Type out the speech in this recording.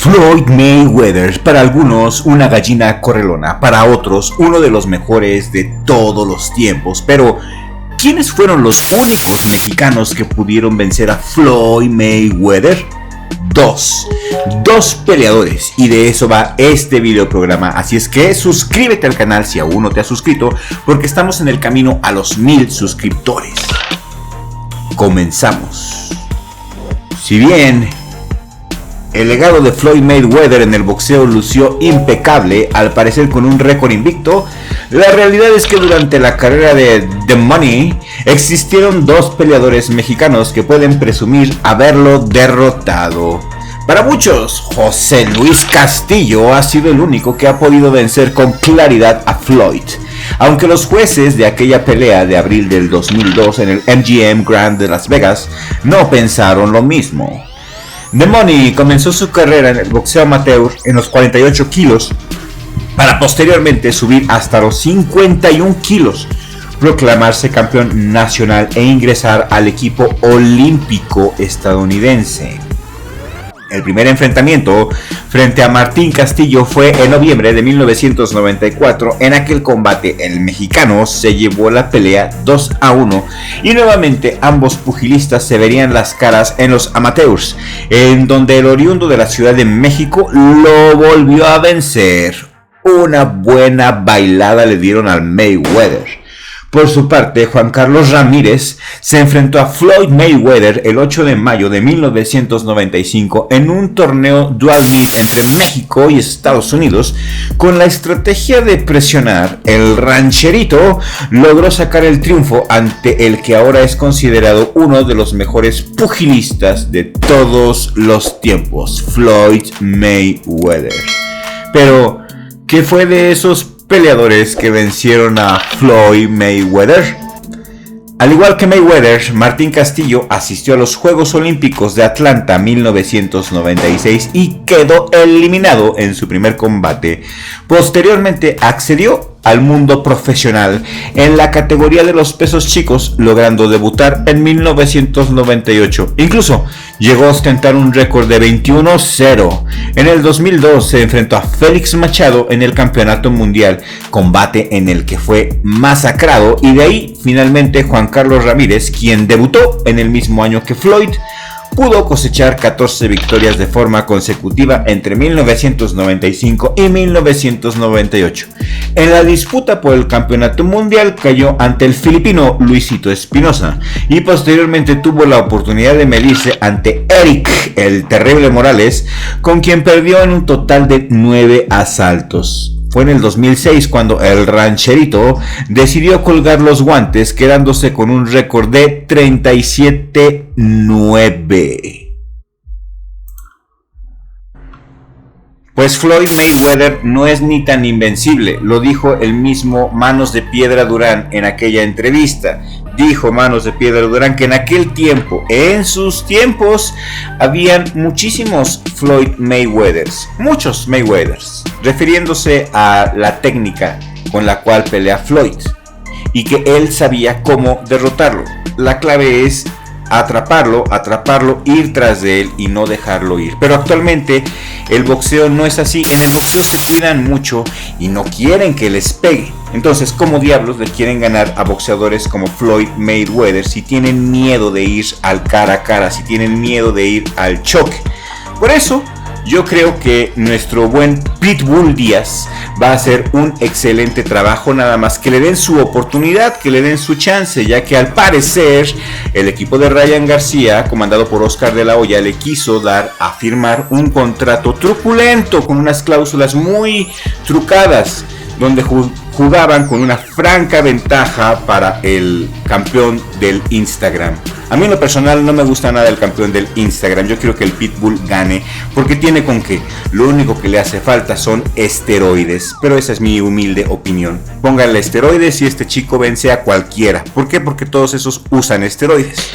Floyd Mayweather, para algunos una gallina correlona, para otros uno de los mejores de todos los tiempos. Pero, ¿quiénes fueron los únicos mexicanos que pudieron vencer a Floyd Mayweather? Dos peleadores, y de eso va este videoprograma. Así es que suscríbete al canal si aún no te has suscrito, porque estamos en el camino a los 1000 suscriptores. Comenzamos. Si bien el legado de Floyd Mayweather en el boxeo lució impecable, al parecer con un récord invicto, la realidad es que durante la carrera de The Money existieron dos peleadores mexicanos que pueden presumir haberlo derrotado. Para muchos, José Luis Castillo ha sido el único que ha podido vencer con claridad a Floyd, aunque los jueces de aquella pelea de abril del 2002 en el MGM Grand de Las Vegas no pensaron lo mismo. The Money comenzó su carrera en el boxeo amateur en los 48 kilos para posteriormente subir hasta los 51 kilos, proclamarse campeón nacional e ingresar al equipo olímpico estadounidense. El primer enfrentamiento frente a Martín Castillo fue en noviembre de 1994. En aquel combate el mexicano se llevó la pelea 2-1 y nuevamente ambos pugilistas se verían las caras en los amateurs, en donde el oriundo de la Ciudad de México lo volvió a vencer. Una buena bailada le dieron al Mayweather. Por su parte, Juan Carlos Ramírez se enfrentó a Floyd Mayweather el 8 de mayo de 1995 en un torneo dual meet entre México y Estados Unidos. Con la estrategia de presionar, el rancherito logró sacar el triunfo ante el que ahora es considerado uno de los mejores pugilistas de todos los tiempos, Floyd Mayweather. Pero, ¿qué fue de esos peleadores que vencieron a Floyd Mayweather? Al igual que Mayweather, Martín Castillo asistió a los Juegos Olímpicos de Atlanta 1996 y quedó eliminado en su primer combate. Posteriormente accedió al mundo profesional en la categoría de los pesos chicos, logrando debutar en 1998. Incluso llegó a ostentar un récord de 21-0. En el 2002 se enfrentó a Félix Machado en el Campeonato Mundial, combate en el que fue masacrado, y de ahí finalmente Juan Carlos Ramírez, quien debutó en el mismo año que Floyd, pudo cosechar 14 victorias de forma consecutiva entre 1995 y 1998. En la disputa por el campeonato mundial cayó ante el filipino Luisito Espinosa y posteriormente tuvo la oportunidad de medirse ante Eric el Terrible Morales, con quien perdió en un total de 9 asaltos. Fue en el 2006 cuando el rancherito decidió colgar los guantes, quedándose con un récord de 37-9. Pues Floyd Mayweather no es ni tan invencible, lo dijo el mismo Manos de Piedra Durán en aquella entrevista. Dijo Manos de Piedra Durán que en aquel tiempo, en sus tiempos, habían muchísimos Floyd Mayweathers, muchos Mayweathers, refiriéndose a la técnica con la cual pelea Floyd, y que él sabía cómo derrotarlo. La clave es atraparlo, ir tras de él y no dejarlo ir. Pero actualmente el boxeo no es así. En el boxeo se cuidan mucho y no quieren que les pegue. Entonces, ¿cómo diablos le quieren ganar a boxeadores como Floyd Mayweather si tienen miedo de ir al cara a cara, si tienen miedo de ir al choque? Por eso yo creo que nuestro buen Pitbull Díaz va a hacer un excelente trabajo, nada más que le den su oportunidad, que le den su chance, ya que al parecer el equipo de Ryan García, comandado por Oscar de la Hoya, le quiso dar a firmar un contrato truculento con unas cláusulas muy trucadas, donde jugaban con una franca ventaja para el campeón del Instagram. A mí en lo personal no me gusta nada el campeón del Instagram. Yo quiero que el Pitbull gane porque tiene con qué. Lo único que le hace falta son esteroides, pero esa es mi humilde opinión. Pónganle esteroides y este chico vence a cualquiera. ¿Por qué? Porque todos esos usan esteroides.